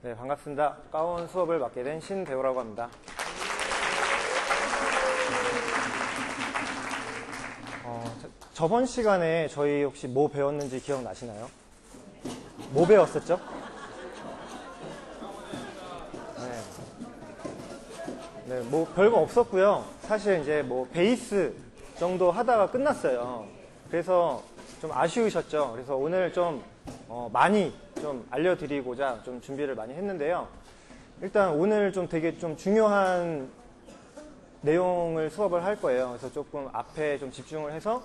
네, 반갑습니다. 가온 수업을 맡게 된 신대호라고 합니다. 저번 시간에 저희 혹시 뭐 배웠는지 기억나시나요? 뭐 배웠었죠? 네, 뭐 별거 없었고요. 사실 이제 뭐 베이스 정도 하다가 끝났어요. 그래서 좀 아쉬우셨죠? 그래서 오늘 좀 많이 좀 알려드리고자 좀 준비를 많이 했는데요. 일단 오늘 좀 되게 좀 중요한 내용을 수업을 할 거예요. 그래서 조금 앞에 좀 집중을 해서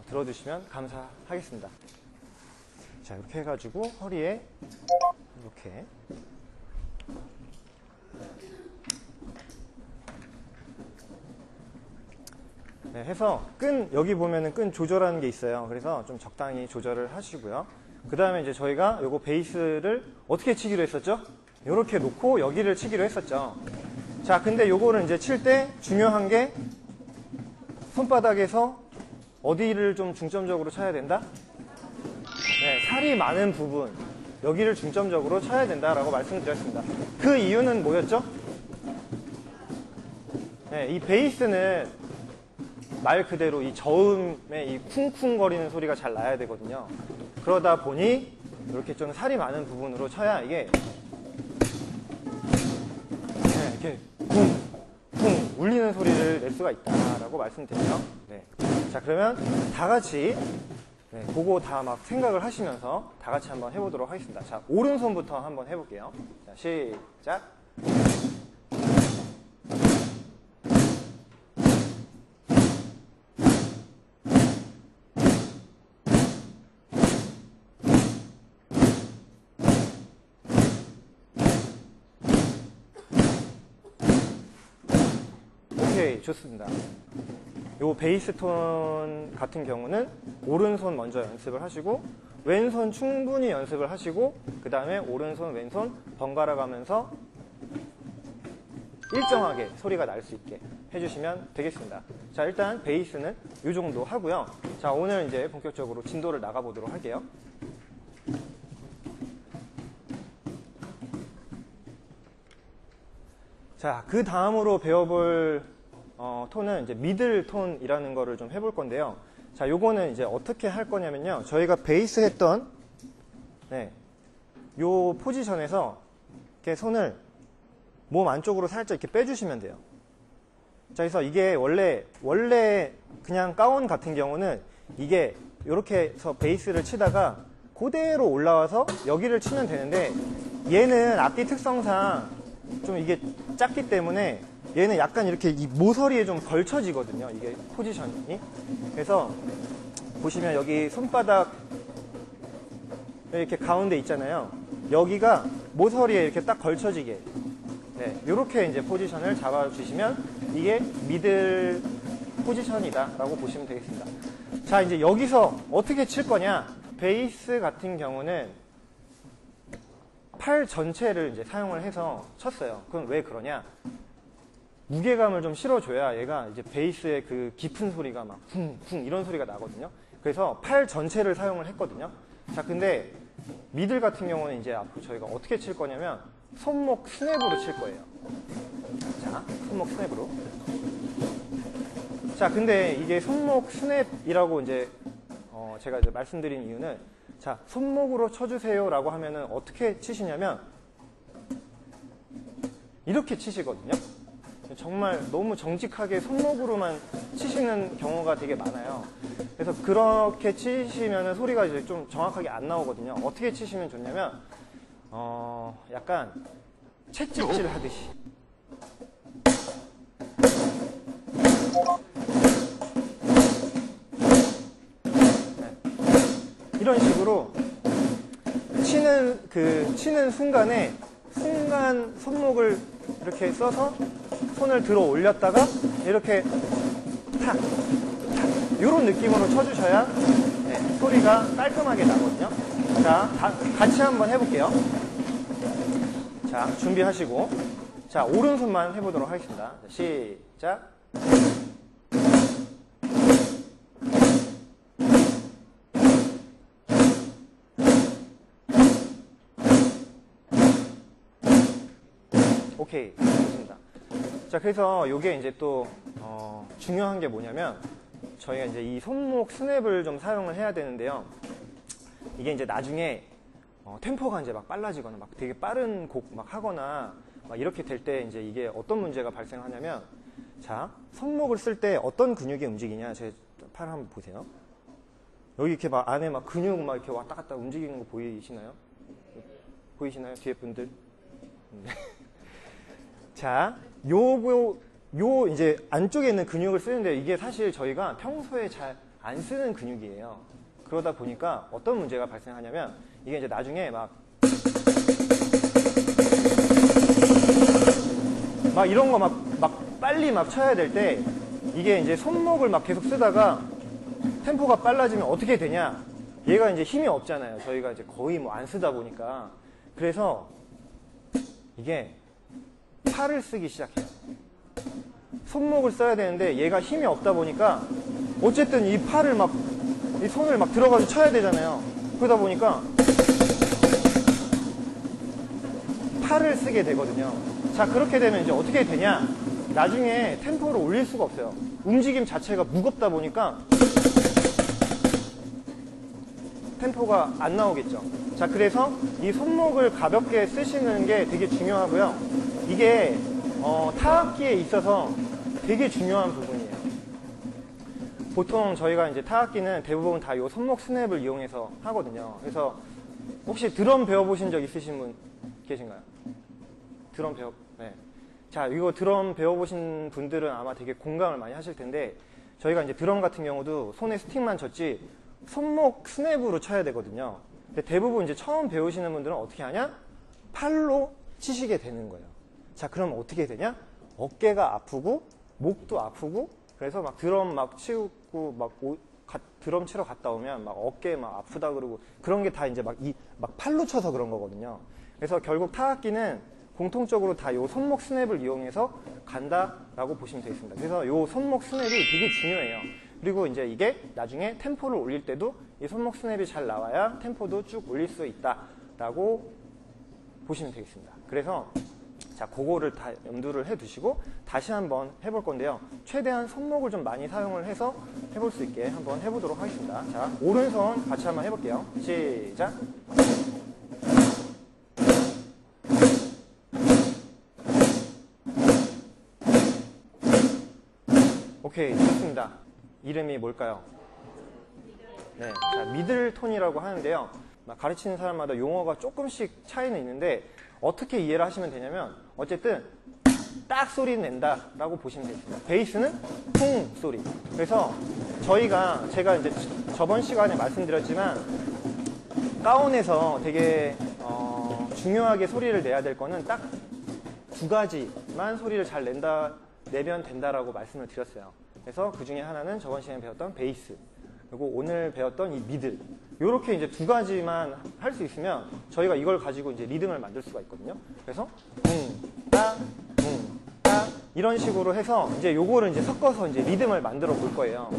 들어주시면 감사하겠습니다. 자, 이렇게 해가지고 허리에 이렇게 네, 해서 끈, 여기 보면은 끈 조절하는 게 있어요. 그래서 좀 적당히 조절을 하시고요. 그 다음에 이제 저희가 요거 베이스를 어떻게 치기로 했었죠? 요렇게 놓고 여기를 치기로 했었죠. 자, 근데 요거를 이제 칠 때 중요한 게 손바닥에서 어디를 좀 중점적으로 쳐야 된다? 네, 살이 많은 부분, 여기를 중점적으로 쳐야 된다라고 말씀드렸습니다. 그 이유는 뭐였죠? 네, 이 베이스는 말 그대로 이 저음에 이 쿵쿵거리는 소리가 잘 나야 되거든요. 그러다 보니 이렇게 좀 살이 많은 부분으로 쳐야 이게 이렇게 쿵쿵 울리는 소리를 낼 수가 있다라고 말씀드려요. 네. 자, 그러면 다 같이 그거 다 막 생각을 하시면서 다 같이 한번 해보도록 하겠습니다. 자, 오른손부터 한번 해볼게요. 자, 시작. 오케이, 좋습니다. 요 베이스 톤 같은 경우는 오른손 먼저 연습을 하시고 왼손 충분히 연습을 하시고 그 다음에 오른손 왼손 번갈아 가면서 일정하게 소리가 날 수 있게 해주시면 되겠습니다. 자, 일단 베이스는 이 정도 하고요. 자, 오늘 이제 본격적으로 진도를 나가보도록 할게요. 자, 그 다음으로 배워볼 톤은 이제 미들 톤이라는 거를 좀 해볼 건데요. 자, 요거는 이제 어떻게 할 거냐면요. 저희가 베이스 했던 요 포지션에서 이렇게 손을 몸 안쪽으로 살짝 이렇게 빼주시면 돼요. 자, 그래서 이게 원래 그냥 가온 같은 경우는 이게 이렇게 해서 베이스를 치다가 그대로 올라와서 여기를 치면 되는데 얘는 악기 특성상 좀 이게 작기 때문에 얘는 약간 이렇게 이 모서리에 좀 걸쳐지거든요. 이게 포지션이. 그래서 보시면 여기 손바닥 이렇게 가운데 있잖아요. 여기가 모서리에 이렇게 딱 걸쳐지게. 네, 이렇게 이제 포지션을 잡아주시면 이게 미들 포지션이다 라고 보시면 되겠습니다. 자, 이제 여기서 어떻게 칠 거냐. 베이스 같은 경우는 팔 전체를 이제 사용을 해서 쳤어요. 그럼 왜 그러냐? 무게감을 좀 실어줘야 얘가 이제 베이스의 그 깊은 소리가 막 쿵쿵 이런 소리가 나거든요. 그래서 팔 전체를 사용을 했거든요. 자, 근데 미들 같은 경우는 이제 앞으로 저희가 어떻게 칠 거냐면 손목 스냅으로 칠 거예요. 자, 손목 스냅으로. 자, 근데 이게 손목 스냅이라고 이제 제가 이제 말씀드린 이유는 자, 손목으로 쳐주세요 라고 하면은 어떻게 치시냐면 이렇게 치시거든요. 정말 너무 정직하게 손목으로만 치시는 경우가 되게 많아요. 그래서 그렇게 치시면 소리가 이제 좀 정확하게 안 나오거든요. 어떻게 치시면 좋냐면 약간 채찍질 하듯이 이런 식으로 치는 순간 손목을 이렇게 써서 손을 들어 올렸다가 이렇게 탁, 이런 느낌으로 쳐주셔야 소리가 깔끔하게 나거든요. 자, 같이 한번 해볼게요. 자, 준비하시고 자, 오른손만 해보도록 하겠습니다. 자, 시작. 오케이. 좋습니다. 자, 그래서 요게 이제 또, 중요한 게 뭐냐면, 저희가 이제 이 손목 스냅을 좀 사용을 해야 되는데요. 이게 이제 나중에, 템포가 이제 막 빨라지거나 막 되게 빠른 곡 막 하거나 막 이렇게 될 때 이제 이게 어떤 문제가 발생하냐면, 자, 손목을 쓸 때 어떤 근육이 움직이냐. 제 팔 한번 보세요. 여기 이렇게 막 안에 막 근육 막 이렇게 왔다 갔다 움직이는 거 보이시나요? 보이시나요? 뒤에 분들? 자, 요 이제 안쪽에 있는 근육을 쓰는데 이게 사실 저희가 평소에 잘 안 쓰는 근육이에요. 그러다 보니까 어떤 문제가 발생하냐면 이게 이제 나중에 막 이런 거 막 빨리 막 쳐야 될 때 이게 이제 손목을 막 계속 쓰다가 템포가 빨라지면 어떻게 되냐? 얘가 이제 힘이 없잖아요. 저희가 이제 거의 뭐 안 쓰다 보니까. 그래서 이게 팔을 쓰기 시작해요. 손목을 써야 되는데 얘가 힘이 없다 보니까 어쨌든 이 팔을 이 손을 막 들어가서 쳐야 되잖아요. 그러다 보니까 팔을 쓰게 되거든요. 자, 그렇게 되면 이제 어떻게 되냐? 나중에 템포를 올릴 수가 없어요. 움직임 자체가 무겁다 보니까 템포가 안 나오겠죠. 자, 그래서 이 손목을 가볍게 쓰시는 게 되게 중요하고요. 이게 타악기에 있어서 되게 중요한 부분이에요. 보통 저희가 이제 타악기는 대부분 다 이 손목 스냅을 이용해서 하거든요. 그래서 혹시 드럼 배워보신 적 있으신 분 계신가요? 네. 자, 이거 드럼 배워보신 분들은 아마 되게 공감을 많이 하실 텐데 저희가 이제 드럼 같은 경우도 손에 스틱만 쳤지 손목 스냅으로 쳐야 되거든요. 근데 대부분 이제 처음 배우시는 분들은 어떻게 하냐? 팔로 치시게 되는 거예요. 자, 그럼 어떻게 되냐? 어깨가 아프고 목도 아프고 그래서 막 드럼 막 치고 드럼 치러 갔다 오면 막 어깨 막 아프다 그러고 그런 게 다 이제 막 팔로 쳐서 그런 거거든요. 그래서 결국 타악기는 공통적으로 다 요 손목 스냅을 이용해서 간다라고 보시면 되겠습니다. 그래서 요 손목 스냅이 되게 중요해요. 그리고 이제 이게 나중에 템포를 올릴 때도 이 손목 스냅이 잘 나와야 템포도 쭉 올릴 수 있다라고 보시면 되겠습니다. 그래서 자, 그거를 다 염두를 해두시고 다시 한번 해볼 건데요. 최대한 손목을 좀 많이 사용을 해서 해볼 수 있게 한번 해보도록 하겠습니다. 자, 오른손 같이 한번 해볼게요. 시작. 오케이, 좋습니다. 이름이 뭘까요? 네, 자, 미들톤이라고 하는데요. 가르치는 사람마다 용어가 조금씩 차이는 있는데 어떻게 이해를 하시면 되냐면 어쨌든 딱 소리 낸다라고 보시면 되겠습니다. 베이스는 쿵 소리. 그래서 제가 이제 저번 시간에 말씀드렸지만 다운에서 되게 중요하게 소리를 내야 될 거는 딱 두 가지만 소리를 잘 내면 된다라고 말씀을 드렸어요. 그래서 그 중에 하나는 저번 시간에 배웠던 베이스, 그리고 오늘 배웠던 이 미들. 요렇게 이제 두 가지만 할 수 있으면 저희가 이걸 가지고 이제 리듬을 만들 수가 있거든요. 그래서 따 이런 식으로 해서 이제 요거를 이제 섞어서 이제 리듬을 만들어 볼 거예요.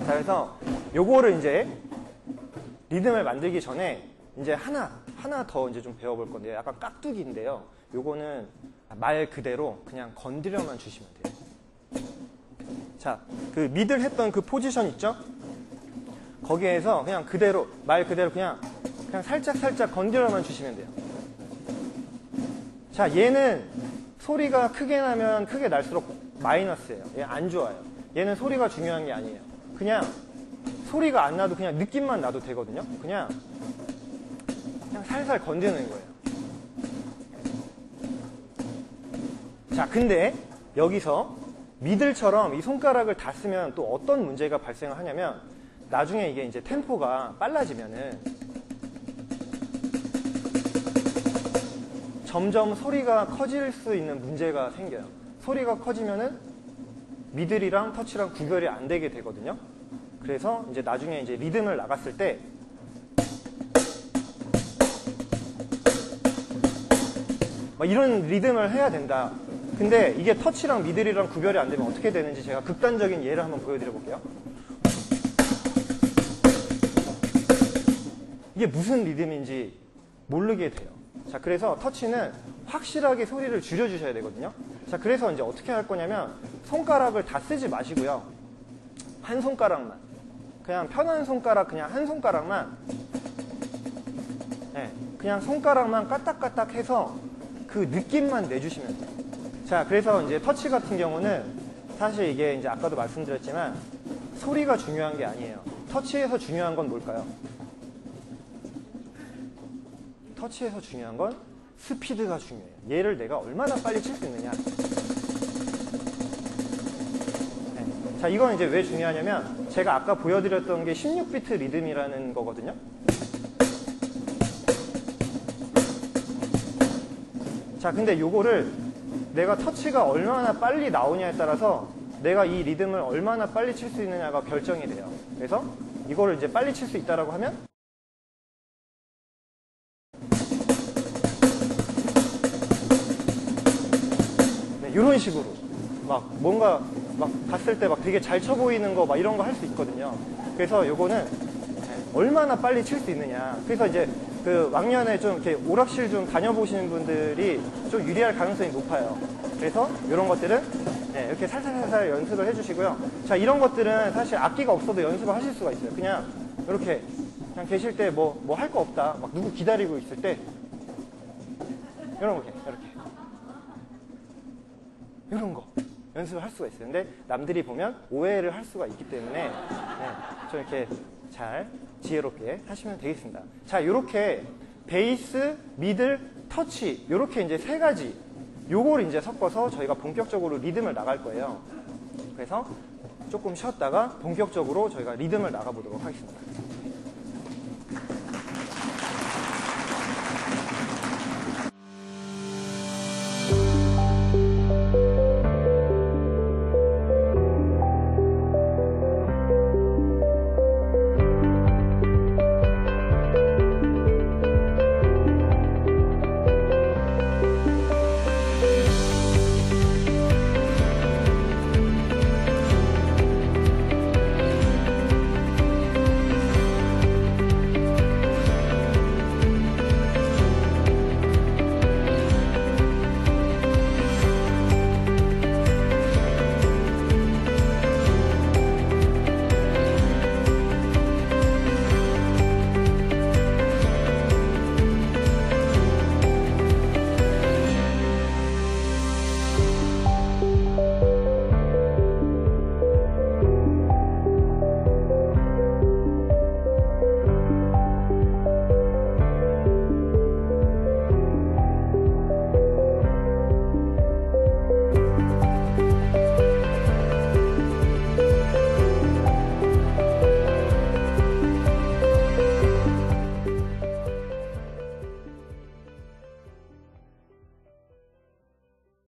자, 그래서 요거를 이제 리듬을 만들기 전에 이제 하나 더 이제 좀 배워볼 건데요. 약간 깍두기인데요. 요거는 말 그대로 그냥 건드려만 주시면 돼요. 자, 그 미들 했던 그 포지션 있죠? 거기에서 그냥 그대로, 말 그대로 그냥 살짝 건드려만 주시면 돼요. 자, 얘는 소리가 크게 나면 크게 날수록 마이너스예요. 얘 안 좋아요. 얘는 소리가 중요한 게 아니에요. 그냥 소리가 안 나도 그냥 느낌만 나도 되거든요. 그냥 살살 건드는 거예요. 자, 근데 여기서 미들처럼 이 손가락을 다 쓰면 또 어떤 문제가 발생을 하냐면 나중에 이게 이제 템포가 빨라지면은 점점 소리가 커질 수 있는 문제가 생겨요. 소리가 커지면은 미들이랑 터치랑 구별이 안 되게 되거든요. 그래서 이제 나중에 이제 리듬을 나갔을 때 이런 리듬을 해야 된다. 근데 이게 터치랑 미들이랑 구별이 안 되면 어떻게 되는지 제가 극단적인 예를 한번 보여드려 볼게요. 이게 무슨 리듬인지 모르게 돼요. 자, 그래서 터치는 확실하게 소리를 줄여주셔야 되거든요. 자, 그래서 이제 어떻게 할 거냐면 손가락을 다 쓰지 마시고요. 한 손가락만. 그냥 편한 손가락, 그냥 한 손가락만. 네, 그냥 손가락만 까딱까딱 해서 그 느낌만 내주시면 돼요. 자, 그래서 이제 터치 같은 경우는 사실 이게 이제 아까도 말씀드렸지만 소리가 중요한 게 아니에요. 터치에서 중요한 건 뭘까요? 터치에서 중요한 건 스피드가 중요해요. 얘를 내가 얼마나 빨리 칠 수 있느냐. 네. 자, 이건 이제 왜 중요하냐면 제가 아까 보여드렸던 게 16비트 리듬이라는 거거든요. 자, 근데 요거를 내가 터치가 얼마나 빨리 나오냐에 따라서 내가 이 리듬을 얼마나 빨리 칠 수 있느냐가 결정이 돼요. 그래서 이거를 이제 빨리 칠 수 있다라고 하면 네, 이런 식으로 막 뭔가 막 봤을 때 막 되게 잘 쳐 보이는 거 막 이런 거 할 수 있거든요. 그래서 요거는 얼마나 빨리 칠 수 있느냐. 그래서 이제 그 왕년에 좀 이렇게 오락실 좀 다녀보시는 분들이 좀 유리할 가능성이 높아요. 그래서 이런 것들은 네, 이렇게 살살살살 연습을 해주시고요. 자, 이런 것들은 사실 악기가 없어도 연습을 하실 수가 있어요. 그냥 이렇게 그냥 계실 때 뭐 할 거 없다, 막 누구 기다리고 있을 때 이런 거 이런 거 연습을 할 수가 있어요. 근데 남들이 보면 오해를 할 수가 있기 때문에 네, 좀 이렇게 잘 지혜롭게 하시면 되겠습니다. 자, 이렇게 베이스, 미들, 터치 이렇게 이제 세 가지 요걸 이제 섞어서 저희가 본격적으로 리듬을 나갈 거예요. 그래서 조금 쉬었다가 본격적으로 저희가 리듬을 나가보도록 하겠습니다.